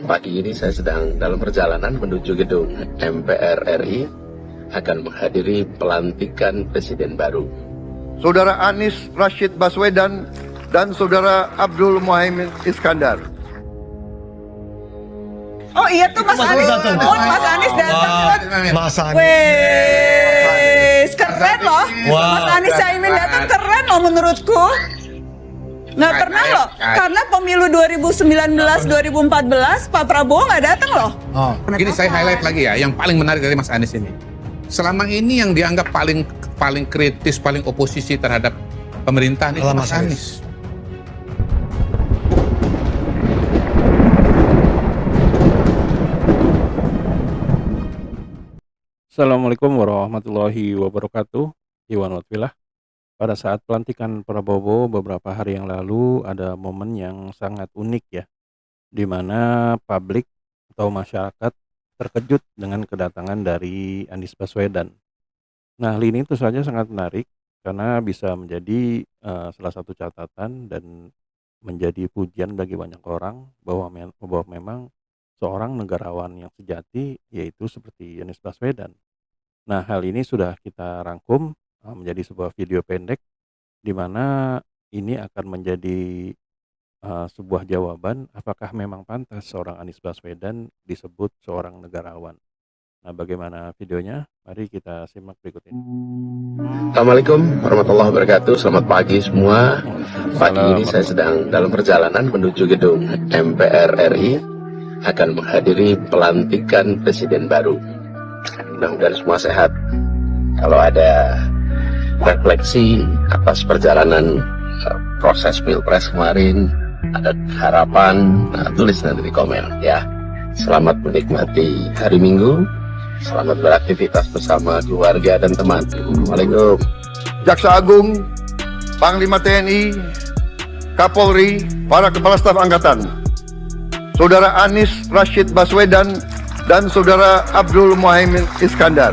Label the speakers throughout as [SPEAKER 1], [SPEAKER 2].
[SPEAKER 1] Pagi ini saya sedang dalam perjalanan menuju gedung MPR RI akan menghadiri pelantikan presiden baru.
[SPEAKER 2] Saudara Anies Rashid Baswedan dan Saudara Abdul Muhaimin Iskandar.
[SPEAKER 3] Oh iya tuh Mas Anies. Oh Mas Anies datang.
[SPEAKER 4] Mas Anies.
[SPEAKER 3] Wes, keren loh.
[SPEAKER 4] Wah.
[SPEAKER 3] Mas Anies Caimin datang keren loh menurutku. Nggak pernah loh, karena pemilu 2019-2014 Pak Prabowo nggak datang loh.
[SPEAKER 4] Oh.
[SPEAKER 5] Gini saya highlight lagi ya, yang paling menarik dari Mas Anies ini. Selama ini yang dianggap paling kritis, paling oposisi terhadap pemerintahan itu Mas Anies.
[SPEAKER 6] Assalamualaikum warahmatullahi wabarakatuh. Iwan Watwilah. Pada saat pelantikan Prabowo beberapa hari yang lalu ada momen yang sangat unik ya, di mana publik atau masyarakat terkejut dengan kedatangan dari Anies Baswedan. Nah, hal ini tentu saja sangat menarik karena bisa menjadi salah satu catatan dan menjadi pujian bagi banyak orang bahwa memang seorang negarawan yang sejati yaitu seperti Anies Baswedan. Nah, hal ini sudah kita rangkum menjadi sebuah video pendek di mana ini akan menjadi sebuah jawaban apakah memang pantas seorang Anies Baswedan disebut seorang negarawan. Nah, bagaimana videonya? Mari kita simak berikut ini.
[SPEAKER 1] Assalamualaikum warahmatullahi wabarakatuh. Selamat pagi semua. Pagi ini saya sedang dalam perjalanan menuju gedung MPR RI akan menghadiri pelantikan presiden baru. Mudah-mudahan semua sehat. Kalau ada refleksi atas perjalanan proses pilpres kemarin, ada harapan, tulis nanti di komen ya. Selamat menikmati hari Minggu, selamat beraktivitas bersama keluarga dan teman. Assalamualaikum.
[SPEAKER 2] Jaksa Agung, Panglima TNI, Kapolri, para Kepala Staf Angkatan, Saudara Anies Rashid Baswedan dan Saudara Abdul Muhaimin Iskandar.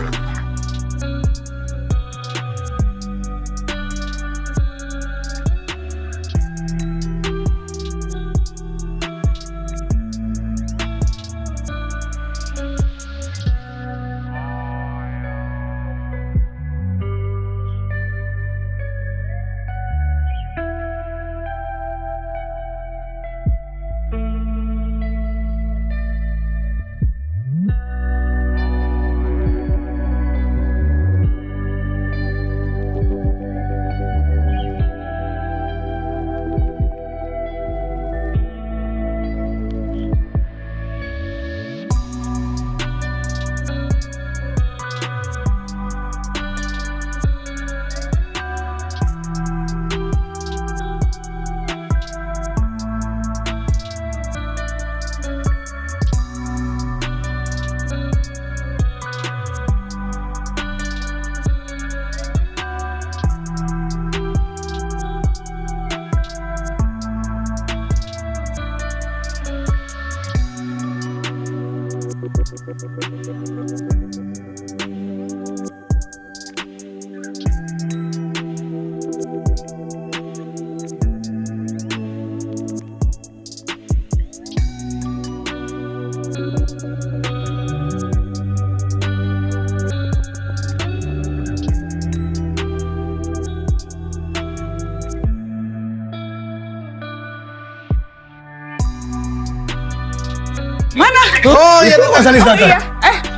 [SPEAKER 3] Mana?
[SPEAKER 4] Oh iya tuh Mas Anies
[SPEAKER 3] Oh
[SPEAKER 4] datang.
[SPEAKER 3] iya.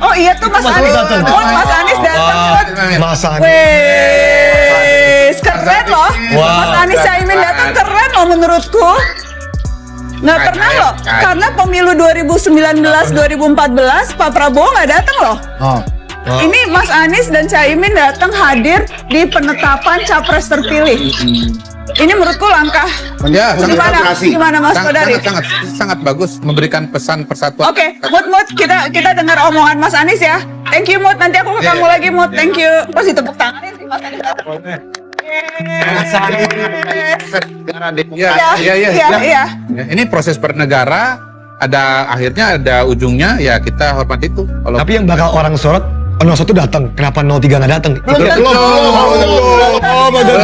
[SPEAKER 3] Oh iya tuh Mas
[SPEAKER 4] Mas
[SPEAKER 3] Anies.
[SPEAKER 4] Anies datang.
[SPEAKER 3] Oh Mas Anies datang.
[SPEAKER 4] Mas Anies.
[SPEAKER 3] Wes, keren loh.
[SPEAKER 4] Wah.
[SPEAKER 3] Mas Anies Caimin datang keren loh menurutku. Nggak pernah loh, karena pemilu 2019-2014 Pak Prabowo nggak datang loh.
[SPEAKER 4] Oh.
[SPEAKER 3] Ini Mas Anies dan Caimin datang hadir di penetapan capres terpilih. Ini menurutku langkah.
[SPEAKER 5] Ya,
[SPEAKER 3] Gimana Mas Kodari?
[SPEAKER 5] sangat bagus memberikan pesan persatuan.
[SPEAKER 3] Oke, Mut, kita dengar omongan Mas Anies ya. Thank you Mut, nanti aku ke kamu lagi Mut. Thank you. Pasti tepuk tangan sih Mas Anies.
[SPEAKER 5] Iya.
[SPEAKER 3] Iya.
[SPEAKER 5] Ya, ini proses bernegara, ada akhirnya ada ujungnya, ya kita hormati itu. Kalau
[SPEAKER 4] Tapi yang bakal orang sorot 01 datang, kenapa 03 nggak datang?
[SPEAKER 3] Belum tentu.
[SPEAKER 4] Oh, betul.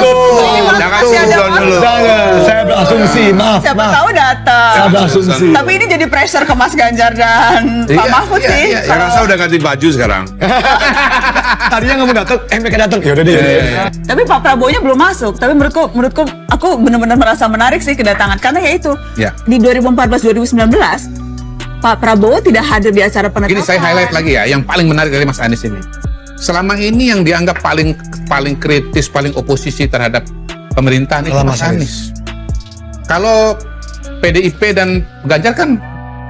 [SPEAKER 3] Masih ada waktu.
[SPEAKER 4] Jangan, saya berasumsi, maaf.
[SPEAKER 3] Siapa
[SPEAKER 4] maaf.
[SPEAKER 3] tahu datang.
[SPEAKER 4] Saya berasumsi.
[SPEAKER 3] Tapi ini jadi pressure ke Mas Ganjar dan Pak Mahfud sih.
[SPEAKER 7] Saya rasa udah ganti baju sekarang.
[SPEAKER 4] Tadinya nggak mau datang, mereka datang. Yaudah deh.
[SPEAKER 3] Tapi Pak Prabowo-nya belum masuk. Tapi menurutku aku benar-benar merasa menarik sih kedatangan karena ya itu
[SPEAKER 5] Ya.
[SPEAKER 3] di 2014-2019 Pak Prabowo tidak hadir di acara penetapan.
[SPEAKER 5] Gini saya highlight lagi ya, yang paling menarik dari Mas Anies ini. Selama ini yang dianggap paling kritis, paling oposisi terhadap pemerintahan itu
[SPEAKER 4] Adalah
[SPEAKER 5] Mas
[SPEAKER 4] Mas Anies.
[SPEAKER 5] Anies. Kalau PDIP dan Ganjar kan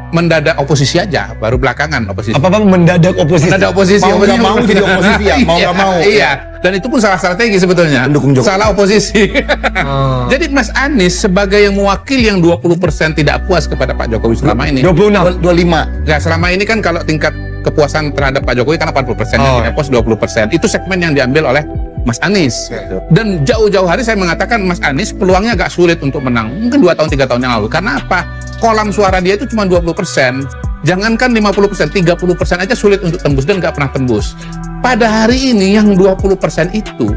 [SPEAKER 5] mendadak oposisi aja, baru belakangan oposisi.
[SPEAKER 4] Apa mendadak oposisi?
[SPEAKER 5] Mendadak oposisi.
[SPEAKER 4] Mau nggak mau jadi oposisi ya? Mau nggak mau?
[SPEAKER 5] Iya. Dan itu pun salah strategi sebetulnya.
[SPEAKER 4] Pendukung Jokowi.
[SPEAKER 5] Salah oposisi. Jadi Mas Anies sebagai yang mewakili yang 20% tidak puas kepada Pak Jokowi selama ini.
[SPEAKER 4] 26. 25.
[SPEAKER 5] Ya selama ini kan kalau tingkat kepuasan terhadap Pak Jokowi kan 80%,
[SPEAKER 4] Oh.
[SPEAKER 5] yang puas 20%. Itu segmen yang diambil oleh Mas Anies. Dan jauh-jauh hari saya mengatakan Mas Anies peluangnya agak sulit untuk menang. Mungkin 2 tahun 3 tahun yang lalu. Karena apa? Kolam suara dia itu cuma 20%. Jangankan 50%, 30% aja sulit untuk tembus dan nggak pernah tembus. Pada hari ini yang 20% itu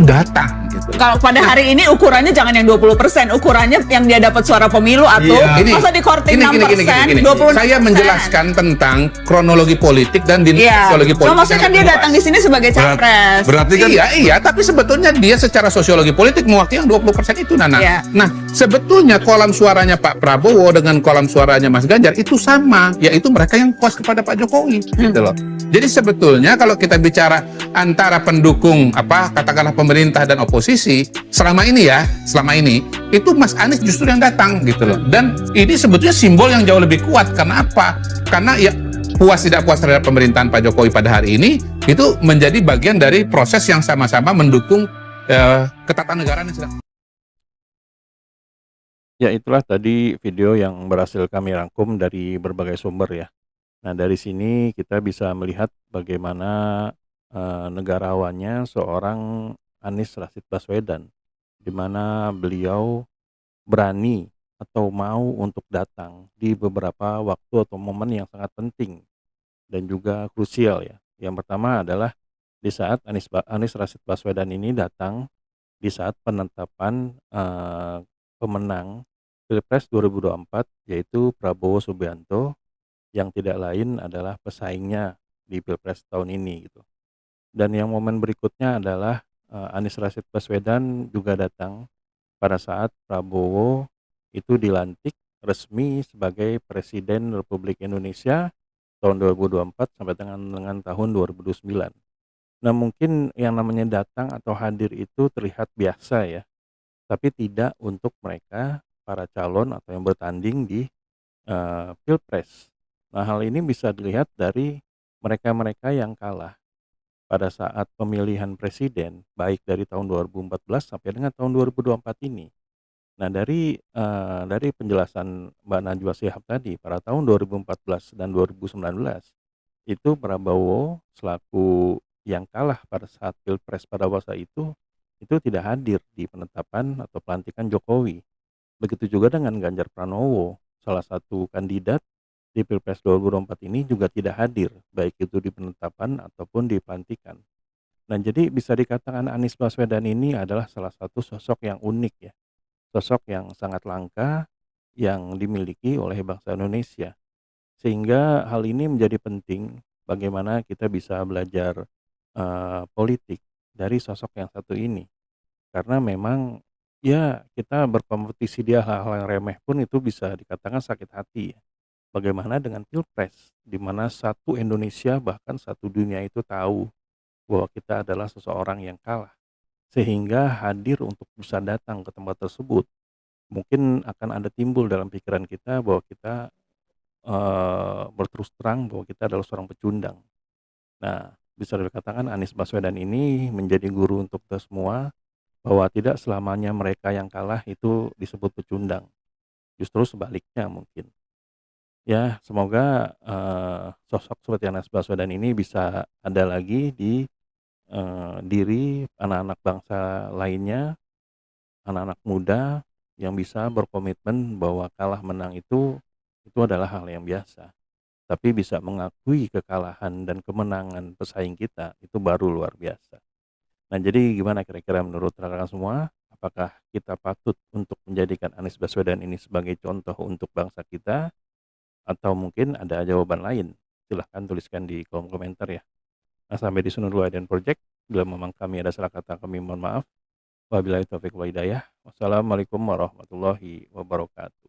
[SPEAKER 5] datang gitu.
[SPEAKER 3] Kalau pada hari ini ukurannya jangan yang 20%, ukurannya yang dia dapat suara pemilu atau
[SPEAKER 4] Iya.
[SPEAKER 3] masa di korting 6%,
[SPEAKER 5] Gini.
[SPEAKER 3] 26%.
[SPEAKER 5] Saya menjelaskan tentang kronologi politik dan
[SPEAKER 3] Iya.
[SPEAKER 5] sosiologi politik.
[SPEAKER 3] So, maksudnya kan dia datang di sini sebagai capres.
[SPEAKER 7] Berarti kan
[SPEAKER 5] Iya, tapi sebetulnya dia secara sosiologi politik mewakili yang 20% itu, Nana.
[SPEAKER 3] Iya.
[SPEAKER 5] Nah, sebetulnya kolam suaranya Pak Prabowo dengan kolam suaranya Mas Ganjar itu sama, yaitu mereka yang puas kepada Pak Jokowi, gitu loh. Jadi sebetulnya kalau kita bicara antara pendukung katakanlah pemerintah dan oposisi, selama ini itu Mas Anies justru yang datang gitu loh. Dan ini sebetulnya simbol yang jauh lebih kuat. Karena apa? Karena ya puas tidak puas terhadap pemerintahan Pak Jokowi pada hari ini itu menjadi bagian dari proses yang sama-sama mendukung ketatanegaraan yang sedang.
[SPEAKER 6] Ya, itulah tadi video yang berhasil kami rangkum dari berbagai sumber ya. Nah, dari sini kita bisa melihat bagaimana negarawannya seorang Anies Rashid Baswedan, di mana beliau berani atau mau untuk datang di beberapa waktu atau momen yang sangat penting dan juga krusial ya. Yang pertama adalah di saat Anies Rashid Baswedan ini datang di saat penetapan pemenang Pilpres 2024 yaitu Prabowo Subianto, yang tidak lain adalah pesaingnya di Pilpres tahun ini gitu. Dan yang momen berikutnya adalah Anies Rashid Baswedan juga datang pada saat Prabowo itu dilantik resmi sebagai Presiden Republik Indonesia tahun 2024 sampai dengan tahun 2029. Nah, mungkin yang namanya datang atau hadir itu terlihat biasa ya, tapi tidak untuk mereka para calon atau yang bertanding di Pilpres. Nah, hal ini bisa dilihat dari mereka-mereka yang kalah pada saat pemilihan presiden, baik dari tahun 2014 sampai dengan tahun 2024 ini. Nah, dari penjelasan Mbak Najwa Shihab tadi, pada tahun 2014 dan 2019, itu Prabowo selaku yang kalah pada saat Pilpres pada masa itu tidak hadir di penetapan atau pelantikan Jokowi. Begitu juga dengan Ganjar Pranowo, salah satu kandidat di Pilpres 2024 ini juga tidak hadir, baik itu di penetapan ataupun di pelantikan. Nah, jadi bisa dikatakan Anies Baswedan ini adalah salah satu sosok yang unik ya, sosok yang sangat langka yang dimiliki oleh bangsa Indonesia. Sehingga hal ini menjadi penting bagaimana kita bisa belajar politik dari sosok yang satu ini. Karena memang ya kita berkompetisi dia hal-hal yang remeh pun itu bisa dikatakan sakit hati ya. Bagaimana dengan Pilpres, di mana satu Indonesia bahkan satu dunia itu tahu bahwa kita adalah seseorang yang kalah, sehingga hadir untuk bisa datang ke tempat tersebut mungkin akan ada timbul dalam pikiran kita bahwa kita berterus terang bahwa kita adalah seorang pecundang. Nah, bisa dikatakan Anies Baswedan ini menjadi guru untuk kita semua bahwa tidak selamanya mereka yang kalah itu disebut pecundang, justru sebaliknya mungkin. Ya, semoga sosok seperti Anies Baswedan ini bisa ada lagi di diri anak-anak bangsa lainnya, anak-anak muda yang bisa berkomitmen bahwa kalah menang itu adalah hal yang biasa. tapi bisa mengakui kekalahan dan kemenangan pesaing kita, itu baru luar biasa. Nah, jadi gimana kira-kira menurut rekan-rekan semua? Apakah kita patut untuk menjadikan Anies Baswedan ini sebagai contoh untuk bangsa kita? Atau mungkin ada jawaban lain? Silahkan tuliskan di kolom komentar ya. Nah, sampai di sini dulu Aiden Project. Bila memang kami ada salah kata, kami mohon maaf. Wabillahi taufiq wal hidayah. Wassalamualaikum warahmatullahi wabarakatuh.